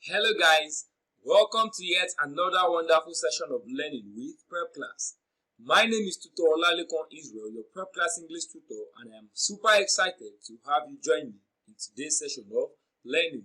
Hello guys, welcome to yet another wonderful session of learning with Prepclass. My name is Tutor Olalekon Israel, your Prepclass English tutor, and I am super excited to have you join me in today's session of learning.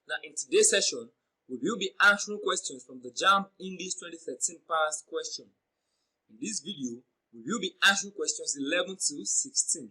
Now in today's session, we will be answering questions from the Jamb English 2013 past question. In this video, we will be answering questions 11 to 16.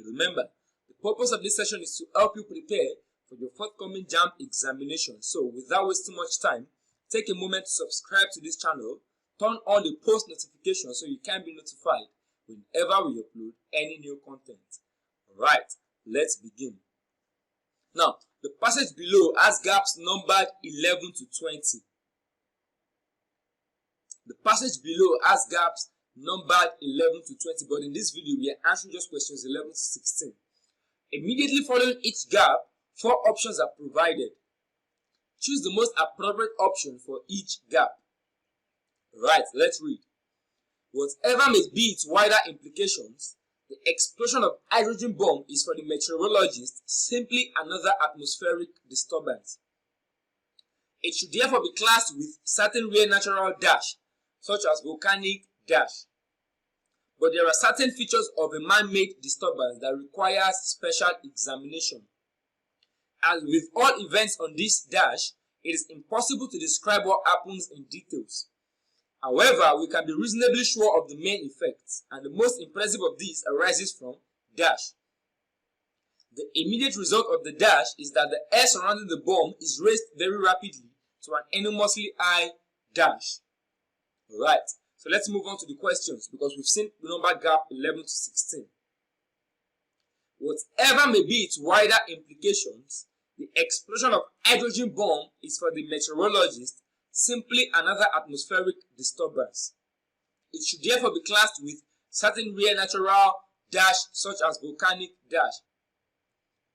Remember, the purpose of this session is to help you prepare for your forthcoming Jamb examination. So without wasting much time, take a moment to subscribe to this channel, turn on the post notification so you can be notified whenever we upload any new content. Alright, let's begin. Now, the passage below has gaps numbered 11 to 20. The passage below has gaps numbered 11 to 20, but in this video we are answering just questions 11 to 16. Immediately following each gap, 4 options are provided. Choose the most appropriate option for each gap. Right, let's read. Whatever may be its wider implications, the explosion of hydrogen bomb is for the meteorologist simply another atmospheric disturbance. It should therefore be classed with certain rare natural dash, such as volcanic dash. But there are certain features of a man-made disturbance that requires special examination. As with all events on this dash, it is impossible to describe what happens in details. However, we can be reasonably sure of the main effects, and the most impressive of these arises from dash. The immediate result of the dash is that the air surrounding the bomb is raised very rapidly to an enormously high dash. Alright, so let's move on to the questions because we've seen the number gap 11 to 16. Whatever may be its wider implications, the explosion of hydrogen bomb is for the meteorologist simply another atmospheric disturbance. It should therefore be classed with certain rare natural dash such as volcanic dash.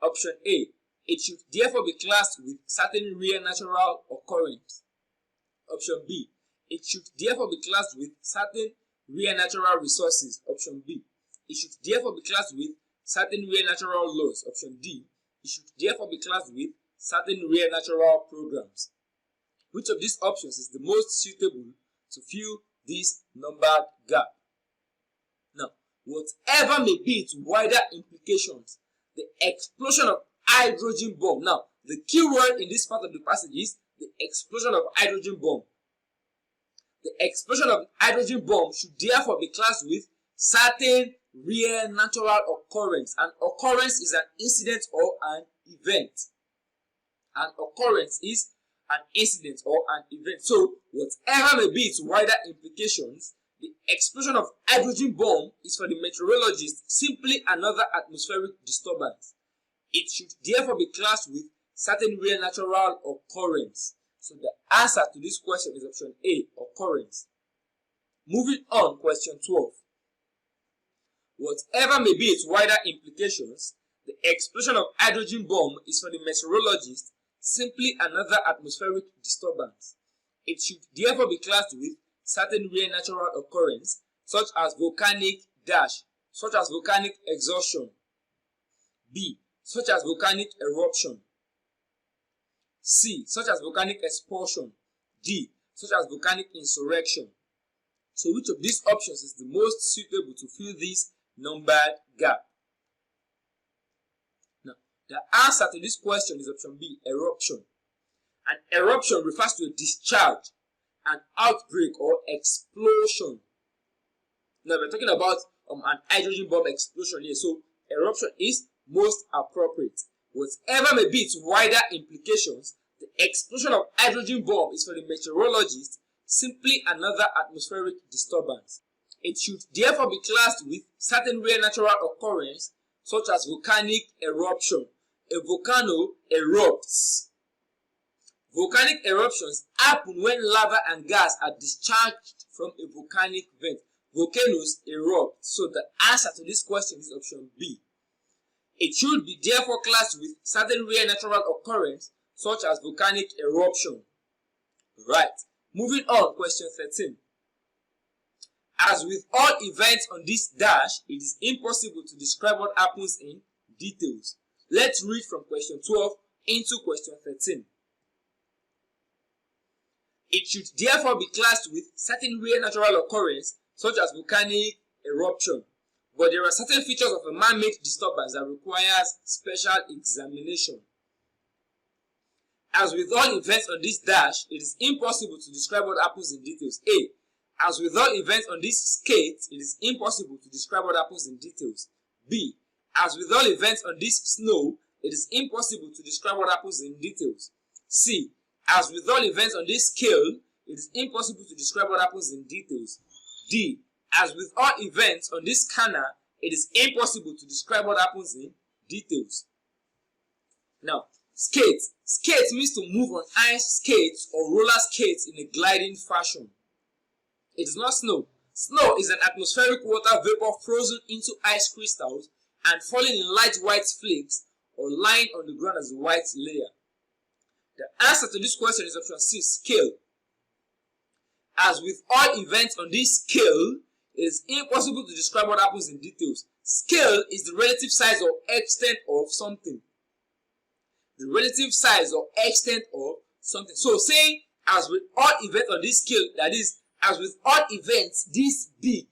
Option A. It should therefore be classed with certain rare natural occurrence. Option B. It should therefore be classed with certain rare natural resources. Option B. It should therefore be classed with certain rare natural laws. Option D. It should therefore be classed with certain rare natural programs. Which of these options is the most suitable to fill this numbered gap? Now, whatever may be its wider implications, the explosion of hydrogen bomb. Now, the key word in this part of the passage is the explosion of hydrogen bomb. The explosion of hydrogen bomb should therefore be classed with certain rare natural occurrence. An occurrence is an incident or an event. An occurrence is an incident or an event. So, whatever may be its wider implications, the explosion of hydrogen bomb is for the meteorologist simply another atmospheric disturbance. It should therefore be classed with certain rare natural occurrence. So, the answer to this question is option A, occurrence. Moving on, question 12. Whatever may be its wider implications, the explosion of hydrogen bomb is for the meteorologist simply another atmospheric disturbance. It should therefore be classed with certain rare natural occurrence such as volcanic dash, such as volcanic exhaustion. B. Such as volcanic eruption. C. Such as volcanic expulsion. D. Such as volcanic insurrection. So which of these options is the most suitable to fill this numbered gap? Now, the answer to this question is option B, eruption. An eruption refers to a discharge, an outbreak, or explosion. Now, we're talking about an hydrogen bomb explosion here, so eruption is most appropriate. Whatever may be its wider implications, the explosion of hydrogen bomb is for the meteorologist simply another atmospheric disturbance. It should therefore be classed with certain rare natural occurrence such as volcanic eruption. A volcano erupts. Volcanic eruptions happen when lava and gas are discharged from a volcanic vent. Volcanoes erupt. So the answer to this question is option B. It should be therefore classed with certain rare natural occurrence such as volcanic eruption. Right. Moving on, question 13. As with all events on this dash, it is impossible to describe what happens in details. Let's read from question 12 into question 13. It should therefore be classed with certain rare natural occurrence such as volcanic eruption. But there are certain features of a man-made disturbance that requires special examination. As with all events on this dash, it is impossible to describe what happens in details. A. As with all events on this skate, it is impossible to describe what happens in details. B. As with all events on this snow, it is impossible to describe what happens in details. C. As with all events on this scale, it is impossible to describe what happens in details. D. As with all events on this scanner, it is impossible to describe what happens in details. Now, skate. Skate means to move on ice skates or roller skates in a gliding fashion. It is not snow. Snow is an atmospheric water vapor frozen into ice crystals and falling in light white flakes or lying on the ground as a white layer. The answer to this question is option C, scale. As with all events on this scale, it is impossible to describe what happens in details. Scale is the relative size or extent of something. The relative size or extent of something. So saying as with all events on this scale, that is, as with all events this big.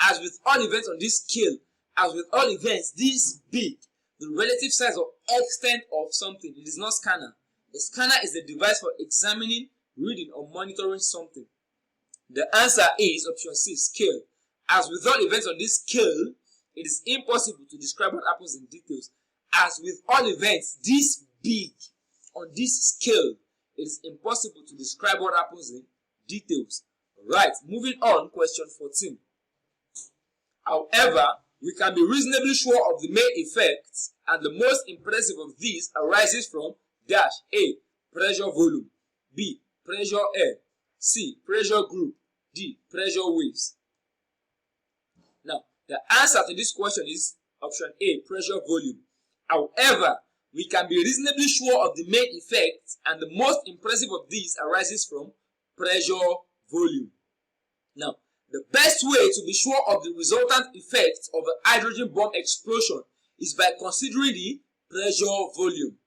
As with all events on this scale, as with all events this big. The relative size or extent of something. It is not scanner. A scanner is a device for examining, reading, or monitoring something. The answer is option C, scale. As with all events on this scale, it is impossible to describe what happens in details. As with all events this big, on this scale, it is impossible to describe what happens in details. Right, moving on, question 14. However, we can be reasonably sure of the main effects, and the most impressive of these arises from dash A, pressure volume, B, pressure air, C, pressure group, D, pressure waves. Now, the answer to this question is option A, pressure volume. However, we can be reasonably sure of the main effects, and the most impressive of these arises from pressure volume. Now, the best way to be sure of the resultant effects of a hydrogen bomb explosion is by considering the pressure volume.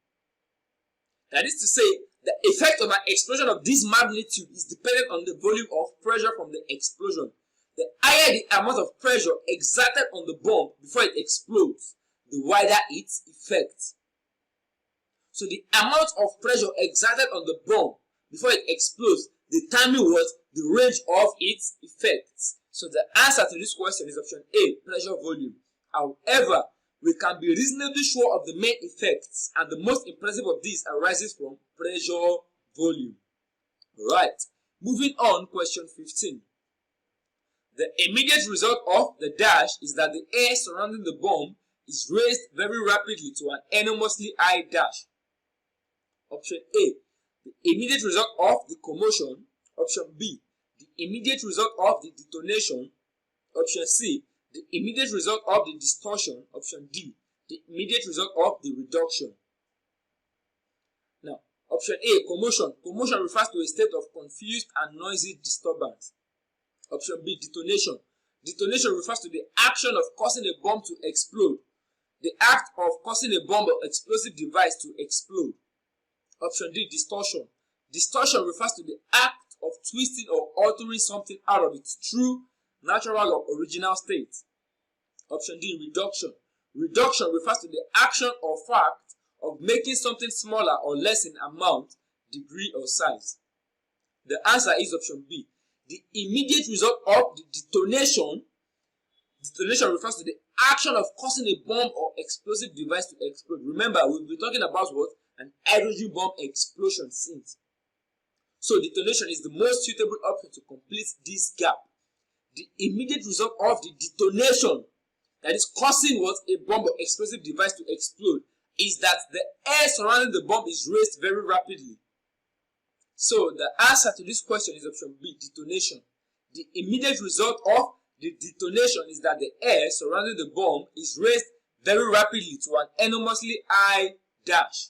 That is to say, the effect of an explosion of this magnitude is dependent on the volume of pressure from the explosion. The higher the amount of pressure exerted on the bomb before it explodes, the wider its effect. So the amount of pressure exerted on the bomb before it explodes determines what the range of its effects. So the answer to this question is option A, pressure volume. However, we can be reasonably sure of the main effects, and the most impressive of these arises from pressure volume. Right, moving on, question 15. The immediate result of the dash is that the air surrounding the bomb is raised very rapidly to an enormously high dash. Option A, the immediate result of the commotion. Option B, the immediate result of the detonation. Option C, the immediate result of the distortion. Option D, the immediate result of the reduction. Now, option A, commotion. Commotion refers to a state of confused and noisy disturbance. Option B, detonation. Detonation refers to the action of causing a bomb to explode. The act of causing a bomb or explosive device to explode. Option D, distortion. Distortion refers to the act of twisting or altering something out of its true, natural, or original state. Option D, reduction. Reduction refers to the action or fact of making something smaller or less in amount, degree, or size. The answer is option B. The immediate result of the detonation. Detonation refers to the action of causing a bomb or explosive device to explode. Remember, we'll be talking about what? An hydrogen bomb explosion since. So detonation is the most suitable option to complete this gap. The immediate result of the detonation, that is causing what? A bomb or explosive device to explode, is that the air surrounding the bomb is raised very rapidly. So the answer to this question is option B, detonation. The immediate result of the detonation is that the air surrounding the bomb is raised very rapidly to an enormously high dash.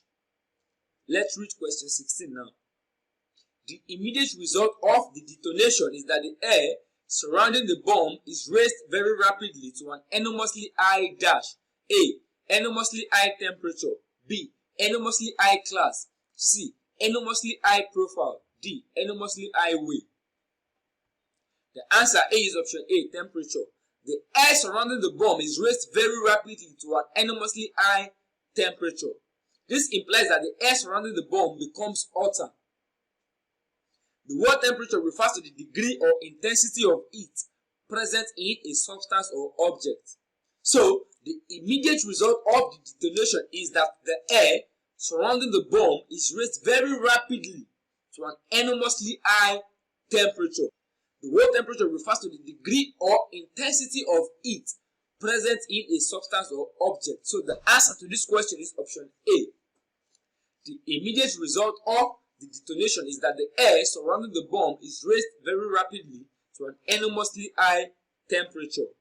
Let's read question 16 now. The immediate result of the detonation is that the air surrounding the bomb is raised very rapidly to an enormously high dash. A, enormously high temperature. B, enormously high class. C, enormously high profile? D. Enormously high way. The answer A is option A, temperature. The air surrounding the bomb is raised very rapidly to an enormously high temperature. This implies that the air surrounding the bomb becomes hotter. The word temperature refers to the degree or intensity of heat present in a substance or object. So, the immediate result of the detonation is that the air surrounding the bomb is raised very rapidly to an enormously high temperature. The word temperature refers to the degree or intensity of heat present in a substance or object. So the answer to this question is option A. The immediate result of the detonation is that the air surrounding the bomb is raised very rapidly to an enormously high temperature.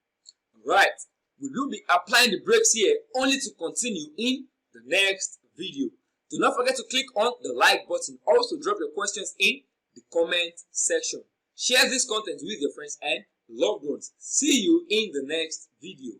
Right, we will be applying the breaks here only to continue in the next video. Do not forget to click on the like button. Also drop your questions in the comment section. Share this content with your friends and loved ones. See you in the next video.